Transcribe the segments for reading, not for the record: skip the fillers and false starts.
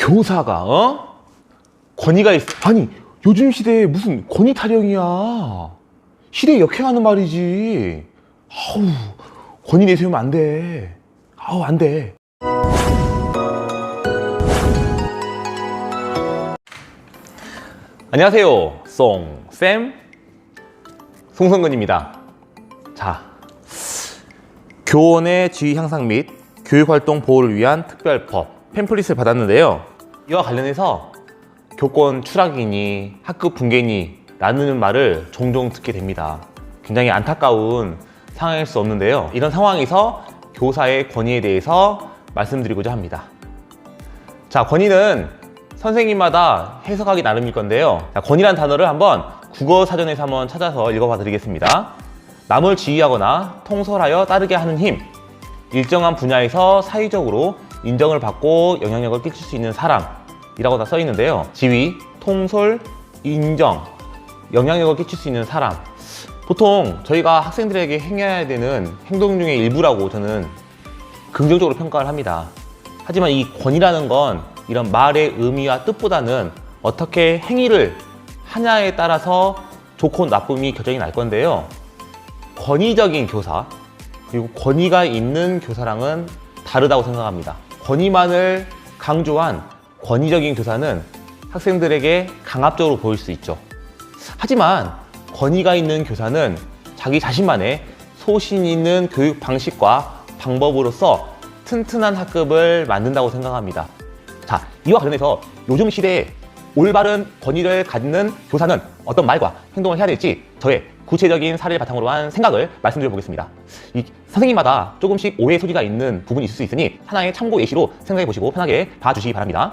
교사가 권위가 있어. 아니 요즘 시대에 무슨 권위 타령이야. 시대에 역행하는 말이지. 아우, 권위 내세우면 안 돼. 아우, 안 돼. 안녕하세요, 송쌤 송성근입니다. 자, 교원의 지위 향상 및 교육활동 보호를 위한 특별법 팸플릿을 받았는데요. 이와 관련해서 교권 추락이니 학급 붕괴니 라는 말을 종종 듣게 됩니다. 굉장히 안타까운 상황일 수 없는데요. 이런 상황에서 교사의 권위에 대해서 말씀드리고자 합니다. 자, 권위는 선생님마다 해석하기 나름일 건데요. 자, 권위란 단어를 한번 국어 사전에서 한번 찾아서 읽어봐 드리겠습니다. 남을 지휘하거나 통솔하여 따르게 하는 힘, 일정한 분야에서 사회적으로 인정을 받고 영향력을 끼칠 수 있는 사람이라고 다 써 있는데요. 지휘, 통솔, 인정, 영향력을 끼칠 수 있는 사람, 보통 저희가 학생들에게 행해야 되는 행동 중의 일부라고 저는 긍정적으로 평가를 합니다. 하지만 이 권위라는 건 이런 말의 의미와 뜻보다는 어떻게 행위를 하냐에 따라서 좋고 나쁨이 결정이 날 건데요. 권위적인 교사 그리고 권위가 있는 교사랑은 다르다고 생각합니다. 권위만을 강조한 권위적인 교사는 학생들에게 강압적으로 보일 수 있죠. 하지만 권위가 있는 교사는 자기 자신만의 소신 있는 교육 방식과 방법으로서 튼튼한 학급을 만든다고 생각합니다. 자, 이와 관련해서 요즘 시대에 올바른 권위를 갖는 교사는 어떤 말과 행동을 해야 될지 저의 구체적인 사례를 바탕으로 한 생각을 말씀드려 보겠습니다. 이 선생님마다 조금씩 오해 소지가 있는 부분이 있을 수 있으니 하나의 참고 예시로 생각해 보시고 편하게 봐주시기 바랍니다.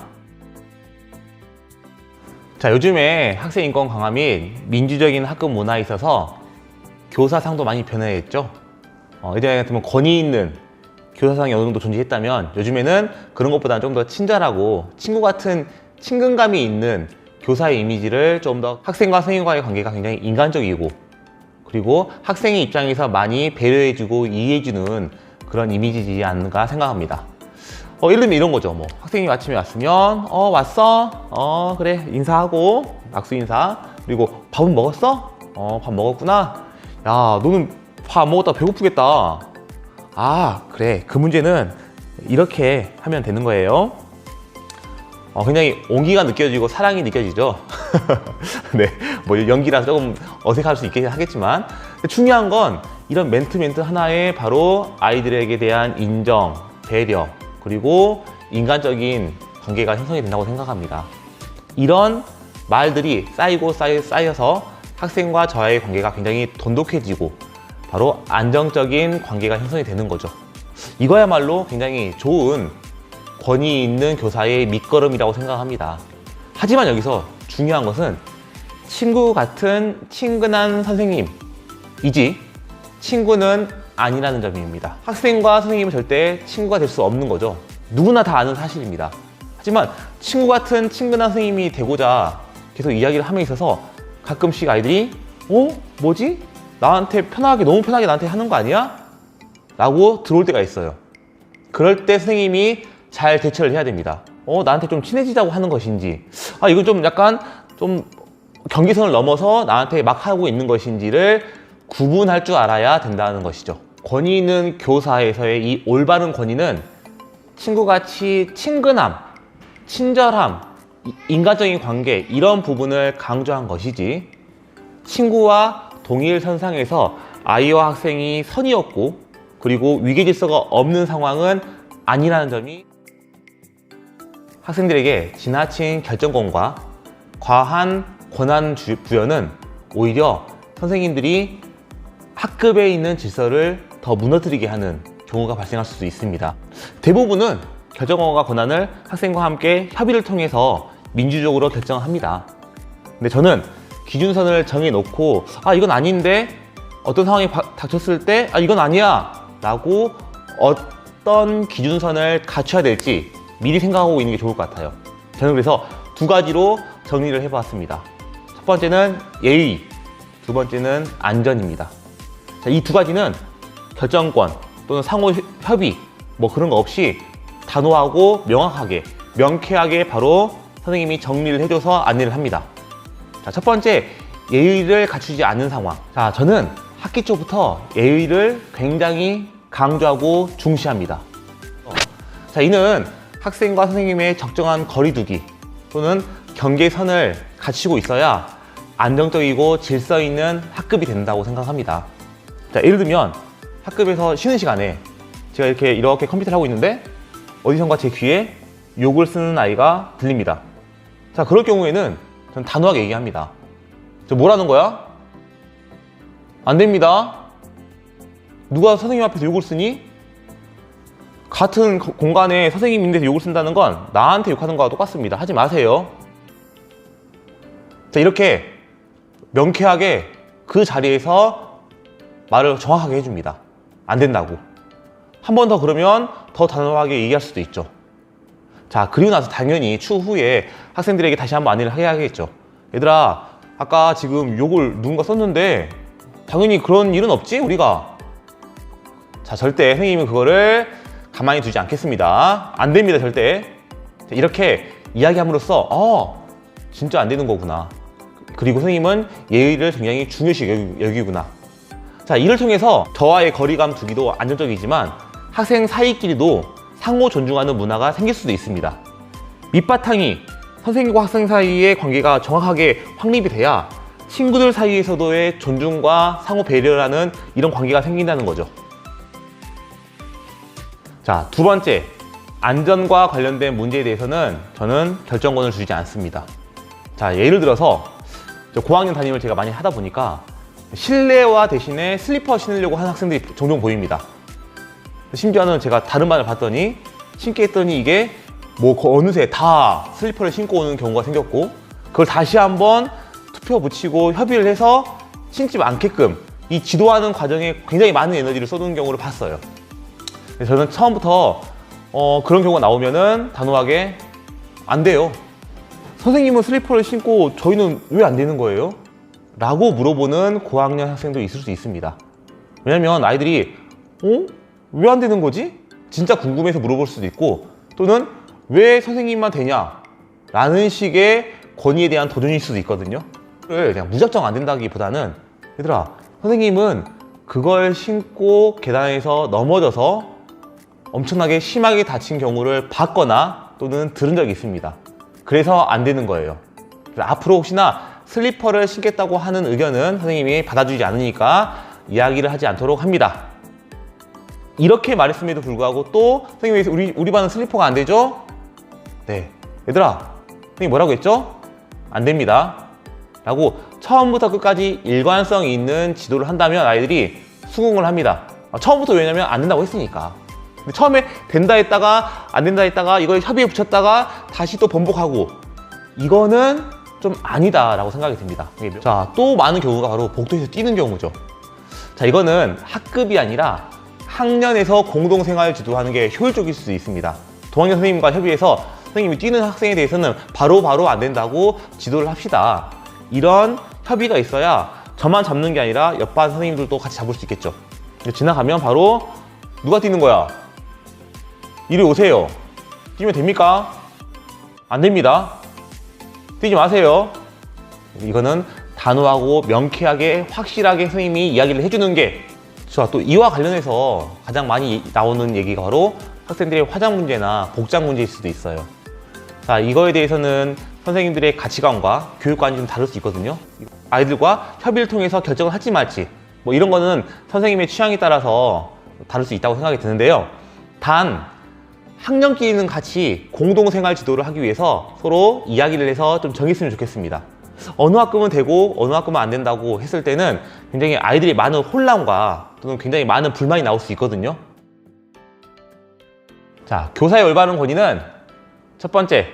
자, 요즘에 학생 인권 강화 및 민주적인 학급 문화에 있어서 교사상도 많이 변화했죠. 예전에 같으면 권위 있는 교사상이 어느 정도 존재했다면 요즘에는 그런 것보다는 좀 더 친절하고 친구 같은 친근감이 있는 교사의 이미지를 좀 더 학생과 선생님과의 관계가 굉장히 인간적이고 그리고 학생의 입장에서 많이 배려해주고 이해해주는 그런 이미지지 않는가 생각합니다. 예를 들면 이런 거죠. 뭐 학생이 아침에 왔으면 왔어? 그래, 인사하고 악수 인사. 그리고 밥은 먹었어? 밥 먹었구나. 야, 너는 밥 안 먹었다 배고프겠다. 아, 그래, 그 문제는 이렇게 하면 되는 거예요. 굉장히 온기가 느껴지고 사랑이 느껴지죠. 네, 뭐 연기라서 조금 어색할 수 있긴 하겠지만 중요한 건 이런 멘트 하나에 바로 아이들에게 대한 인정, 배려 그리고 인간적인 관계가 형성이 된다고 생각합니다. 이런 말들이 쌓여서 학생과 저와의 관계가 굉장히 돈독해지고 바로 안정적인 관계가 형성이 되는 거죠. 이거야말로 굉장히 좋은 권위 있는 교사의 밑거름이라고 생각합니다. 하지만 여기서 중요한 것은 친구 같은 친근한 선생님이지 친구는 아니라는 점입니다. 학생과 선생님은 절대 친구가 될 수 없는 거죠. 누구나 다 아는 사실입니다. 하지만 친구 같은 친근한 선생님이 되고자 계속 이야기를 함에 있어서 가끔씩 아이들이 뭐지? 나한테 너무 편하게 나한테 하는 거 아니야? 라고 들어올 때가 있어요. 그럴 때 선생님이 잘 대처를 해야 됩니다. 나한테 좀 친해지자고 하는 것인지, 이거 좀 약간 좀 경계선을 넘어서 나한테 막 하고 있는 것인지를 구분할 줄 알아야 된다는 것이죠. 권위 있는 교사에서의 이 올바른 권위는 친구같이 친근함, 친절함, 인간적인 관계 이런 부분을 강조한 것이지 친구와 동일 선상에서 아이와 학생이 선이었고 그리고 위계질서가 없는 상황은 아니라는 점이 학생들에게 지나친 결정권과 과한 권한 부여는 오히려 선생님들이 학급에 있는 질서를 더 무너뜨리게 하는 경우가 발생할 수도 있습니다. 대부분은 결정권과 권한을 학생과 함께 협의를 통해서 민주적으로 결정합니다. 근데 저는 기준선을 정해놓고 이건 아닌데 어떤 상황이 닥쳤을 때 이건 아니야 라고 어떤 기준선을 갖춰야 될지 미리 생각하고 있는 게 좋을 것 같아요. 저는 그래서 두 가지로 정리를 해봤습니다. 첫 번째는 예의, 두 번째는 안전입니다. 이 두 가지는 결정권 또는 상호 협의 뭐 그런 거 없이 단호하고 명확하게 명쾌하게 바로 선생님이 정리를 해줘서 안내를 합니다. 자, 첫 번째, 예의를 갖추지 않는 상황. 자, 저는 학기 초부터 예의를 굉장히 강조하고 중시합니다. 자, 이는 학생과 선생님의 적정한 거리두기 또는 경계선을 갖추고 있어야 안정적이고 질서 있는 학급이 된다고 생각합니다. 자, 예를 들면 학급에서 쉬는 시간에 제가 이렇게 컴퓨터를 하고 있는데 어디선가 제 귀에 욕을 쓰는 아이가 들립니다. 자, 그럴 경우에는 저는 단호하게 얘기합니다. 저 뭐라는 거야? 안 됩니다. 누가 선생님 앞에서 욕을 쓰니? 같은 공간에 선생님인데서 욕을 쓴다는 건 나한테 욕하는 거와 똑같습니다. 하지 마세요. 자, 이렇게 명쾌하게 그 자리에서 말을 정확하게 해줍니다. 안 된다고. 한 번 더 그러면 더 단호하게 얘기할 수도 있죠. 자, 그리고 나서 당연히 추후에 학생들에게 다시 한번 안내를 해야겠죠. 얘들아, 아까 지금 욕을 누군가 썼는데 당연히 그런 일은 없지? 우리가. 자, 절대 선생님은 그거를 가만히 두지 않겠습니다. 안 됩니다, 절대. 자, 이렇게 이야기함으로써 진짜 안 되는 거구나. 그리고 선생님은 예의를 굉장히 중요시 여기구나. 자, 이를 통해서 저와의 거리감 두기도 안정적이지만 학생 사이끼리도 상호 존중하는 문화가 생길 수도 있습니다. 밑바탕이 선생님과 학생 사이의 관계가 정확하게 확립이 돼야 친구들 사이에서도의 존중과 상호 배려라는 이런 관계가 생긴다는 거죠. 자, 두 번째, 안전과 관련된 문제에 대해서는 저는 결정권을 주지 않습니다. 자, 예를 들어서 고학년 담임을 제가 많이 하다 보니까 실내화 대신에 슬리퍼 신으려고 하는 학생들이 종종 보입니다. 심지어는 제가 다른 반을 봤더니 신게 했더니 이게 어느새 다 슬리퍼를 신고 오는 경우가 생겼고, 그걸 다시 한번 투표 붙이고 협의를 해서 신지 않게끔 이 지도하는 과정에 굉장히 많은 에너지를 쏟는 경우를 봤어요. 그래서 저는 처음부터 그런 경우가 나오면은 단호하게 안 돼요. 선생님은 슬리퍼를 신고 저희는 왜 안 되는 거예요? 라고 물어보는 고학년 학생도 있을 수 있습니다. 왜냐면 아이들이 왜 안 되는 거지? 진짜 궁금해서 물어볼 수도 있고, 또는 왜 선생님만 되냐? 라는 식의 권위에 대한 도전일 수도 있거든요. 그냥 무작정 안 된다기보다는 얘들아, 선생님은 그걸 신고 계단에서 넘어져서 엄청나게 심하게 다친 경우를 봤거나 또는 들은 적이 있습니다. 그래서 안 되는 거예요. 앞으로 혹시나 슬리퍼를 신겠다고 하는 의견은 선생님이 받아주지 않으니까 이야기를 하지 않도록 합니다. 이렇게 말했음에도 불구하고 또 선생님이 우리 반은 슬리퍼가 안 되죠? 네. 얘들아, 선생님 뭐라고 했죠? 안 됩니다. 라고 처음부터 끝까지 일관성 있는 지도를 한다면 아이들이 수긍을 합니다. 처음부터, 왜냐면 안 된다고 했으니까. 근데 처음에 된다 했다가 안 된다 했다가 이걸 협의에 붙였다가 다시 또 번복하고, 이거는 좀 아니다 라고 생각이 듭니다. 자, 또 많은 경우가 바로 복도에서 뛰는 경우죠. 자, 이거는 학급이 아니라 학년에서 공동생활 지도하는 게 효율적일 수도 있습니다. 동학년 선생님과 협의해서 선생님이 뛰는 학생에 대해서는 바로 안 된다고 지도를 합시다. 이런 협의가 있어야 저만 잡는 게 아니라 옆반 선생님들도 같이 잡을 수 있겠죠. 지나가면 바로 누가 뛰는 거야? 이리 오세요. 뛰면 됩니까? 안 됩니다. 뛰지 마세요. 이거는 단호하고 명쾌하게 확실하게 선생님이 이야기를 해주는 게, 또 이와 관련해서 가장 많이 나오는 얘기가 바로 학생들의 화장 문제나 복장 문제일 수도 있어요. 자, 이거에 대해서는 선생님들의 가치관과 교육관이 좀 다를 수 있거든요. 아이들과 협의를 통해서 결정을 할지 말지, 이런 거는 선생님의 취향에 따라서 다를 수 있다고 생각이 드는데요. 단 학년끼리는 같이 공동생활 지도를 하기 위해서 서로 이야기를 해서 좀 정했으면 좋겠습니다. 어느 학급은 되고 어느 학급은 안 된다고 했을 때는 굉장히 아이들이 많은 혼란과 또는 굉장히 많은 불만이 나올 수 있거든요. 자, 교사의 올바른 권위는 첫 번째,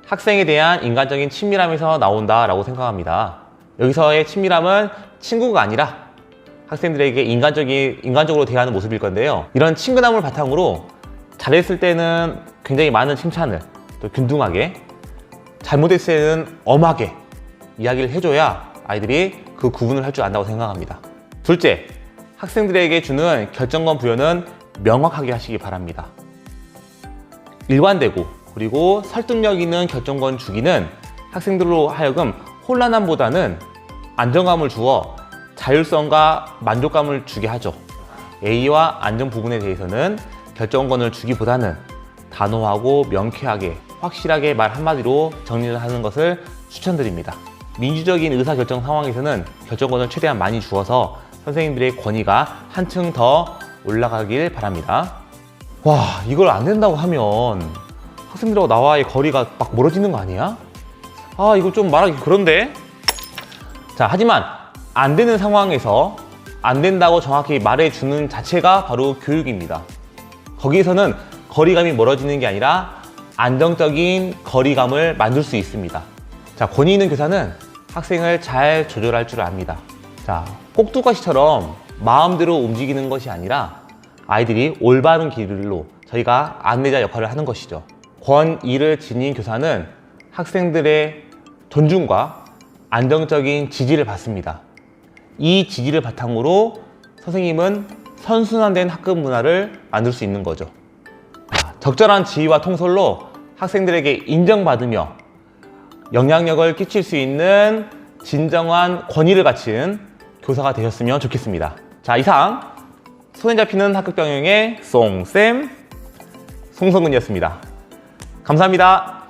학생에 대한 인간적인 친밀함에서 나온다라고 생각합니다. 여기서의 친밀함은 친구가 아니라 학생들에게 인간적으로 대하는 모습일 건데요. 이런 친근함을 바탕으로 잘했을 때는 굉장히 많은 칭찬을, 또 균등하게, 잘못했을 때는 엄하게 이야기를 해줘야 아이들이 그 구분을 할 줄 안다고 생각합니다. 둘째, 학생들에게 주는 결정권 부여는 명확하게 하시기 바랍니다. 일관되고 그리고 설득력 있는 결정권 주기는 학생들로 하여금 혼란함보다는 안정감을 주어 자율성과 만족감을 주게 하죠. A와 안정 부분에 대해서는 결정권을 주기보다는 단호하고 명쾌하게 확실하게 말 한마디로 정리를 하는 것을 추천드립니다. 민주적인 의사결정 상황에서는 결정권을 최대한 많이 주어서 선생님들의 권위가 한층 더 올라가길 바랍니다. 와, 이걸 안 된다고 하면 학생들하고 나와의 거리가 막 멀어지는 거 아니야? 아, 이거 좀 말하기 그런데? 자, 하지만 안 되는 상황에서 안 된다고 정확히 말해주는 자체가 바로 교육입니다. 거기에서는 거리감이 멀어지는 게 아니라 안정적인 거리감을 만들 수 있습니다. 자, 권위 있는 교사는 학생을 잘 조절할 줄 압니다. 자, 꼭두가시처럼 마음대로 움직이는 것이 아니라 아이들이 올바른 길로 저희가 안내자 역할을 하는 것이죠. 권위를 지닌 교사는 학생들의 존중과 안정적인 지지를 받습니다. 이 지지를 바탕으로 선생님은 선순환된 학급 문화를 만들 수 있는 거죠. 적절한 지휘와 통솔로 학생들에게 인정받으며 영향력을 끼칠 수 있는 진정한 권위를 갖춘 교사가 되셨으면 좋겠습니다. 자, 이상 손에 잡히는 학급 경영의 송쌤 송성근이었습니다. 감사합니다.